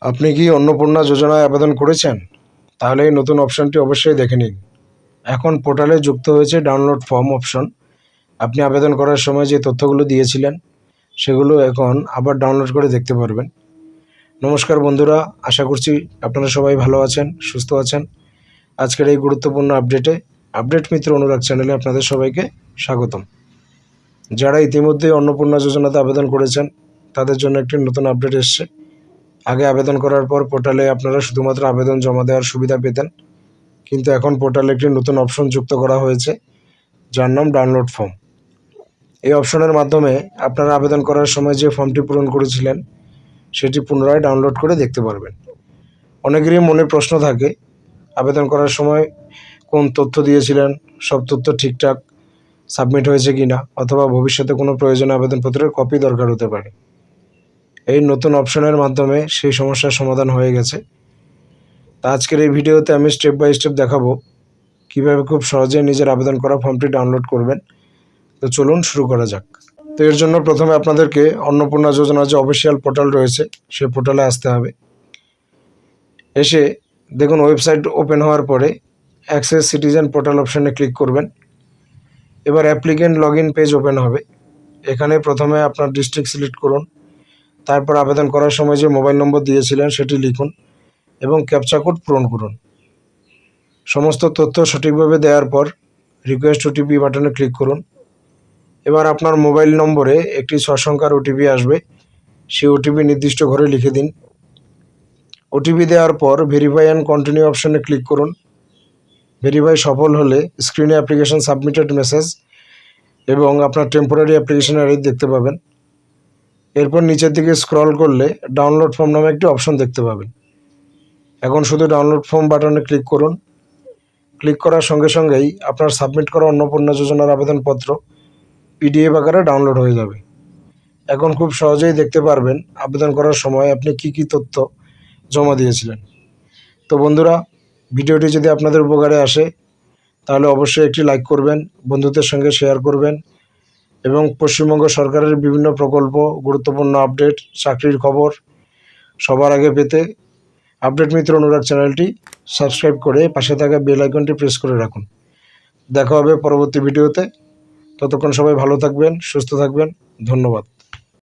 আপনি কি অন্নপূর্ণা যোজনায় আবেদন করেছেন? তাহলে এই নতুন অপশনটি অবশ্যই দেখে নিন। এখন পোর্টালে যুক্ত হয়েছে ডাউনলোড ফর্ম অপশন। আপনি আবেদন করার সময় যে তথ্যগুলো দিয়েছিলেন সেগুলো এখন আবার ডাউনলোড করে দেখতে পারবেন। নমস্কার বন্ধুরা, আশা করছি আপনারা সবাই ভালো আছেন, সুস্থ আছেন। আজকের এই গুরুত্বপূর্ণ আপডেট মিত্র অনুরাগ চ্যানেলে আপনাদের সবাইকে স্বাগতম। যারা ইতিমধ্যেই অন্নপূর্ণা যোজনাতে আবেদন করেছেন তাদের জন্য একটি নতুন আপডেট এসছে। আগে আবেদন করার পর পোর্টালে আপনারা শুধুমাত্র আবেদন জমা দেওয়ার সুবিধা পেতেন, কিন্তু এখন পোর্টালে একটি নতুন অপশন যুক্ত করা হয়েছে যার নাম ডাউনলোড ফর্ম। এই অপশনের মাধ্যমে আপনারা আবেদন করার সময় যে ফর্মটি পূরণ করেছিলেন সেটি পুনরায় ডাউনলোড করে দেখতে পারবেন। অনেকেরই মনে প্রশ্ন থাকে, আবেদন করার সময় কোন তথ্য দিয়েছিলেন সব তথ্য ঠিকঠাক সাবমিট হয়েছে কিনা, অথবা ভবিষ্যতে কোনো প্রয়োজনীয় আবেদনপত্রের কপি দরকার হতে পারে। এই নতুন অপশনের মাধ্যমে সেই সমস্যার সমাধান হয়ে গেছে। তা আজকের এই ভিডিওতে আমি স্টেপ বাই স্টেপ দেখাবো কীভাবে খুব সহজে নিজের আবেদন করা ফর্মটি ডাউনলোড করবেন। তো চলুন শুরু করা যাক। তো এর জন্য প্রথমে আপনাদেরকে অন্নপূর্ণা যোজনার যে অফিসিয়াল পোর্টাল রয়েছে সেই পোর্টালে আসতে হবে। এসে দেখুন ওয়েবসাইট ওপেন হওয়ার পরে অ্যাক্সেস সিটিজেন পোর্টাল অপশানে ক্লিক করবেন। এবার applicant log in page open হবে। এখানে প্রথমে আপনার ডিস্ট্রিক্ট সিলেক্ট করুন, তারপর আবেদন করার সময় যে মোবাইল নম্বর দিয়েছিলেন সেটি লিখুন এবং ক্যাপচা কোড পূরণ করুন। সমস্ত তথ্য সঠিকভাবে দেওয়ার পর রিকোয়েস্ট ওটিপি বাটনে ক্লিক করুন। এবার আপনার মোবাইল নম্বরে একটি 6 সংখ্যার ওটিপি আসবে, সেই ওটিপি নির্দিষ্ট ঘরে লিখে দিন। ওটিপি দেওয়ার পর ভেরিফাই অ্যান্ড কন্টিনিউ অপশনে ক্লিক করুন। ভেরিফাই সফল হলে স্ক্রিনে অ্যাপ্লিকেশন সাবমিটেড মেসেজ এবং আপনার টেম্পোরারি অ্যাপ্লিকেশন আইডি দেখতে পাবেন। এরপর নিচের দিকে স্ক্রল করলে ডাউনলোড ফর্ম নামে একটি অপশন দেখতে পাবেন। এখন শুধু ডাউনলোড ফর্ম বাটনে ক্লিক করুন। ক্লিক করার সঙ্গে সঙ্গেই আপনার সাবমিট করা অন্নপূর্ণা যোজনার আবেদনপত্র পিডিএফ আকারে ডাউনলোড হয়ে যাবে। এখন খুব সহজেই দেখতে পারবেন আবেদন করার সময় আপনি কি তথ্য জমা দিয়েছিলেন। তো বন্ধুরা, ভিডিওটি যদি আপনাদের উপকারে আসে তাহলে অবশ্যই একটি লাইক করবেন, বন্ধুদের সঙ্গে শেয়ার করবেন এবং পশ্চিমবঙ্গ সরকারের বিভিন্ন প্রকল্প, গুরুত্বপূর্ণ আপডেট, চাকরির খবর সবার আগে পেতে আপডেট মিত্র অনুরাগ চ্যানেলটি সাবস্ক্রাইব করে পাশে থাকা বেল আইকনটি প্রেস করে রাখুন। দেখা হবে পরবর্তী ভিডিওতে। ততক্ষণ সবাই ভালো থাকবেন, সুস্থ থাকবেন। ধন্যবাদ।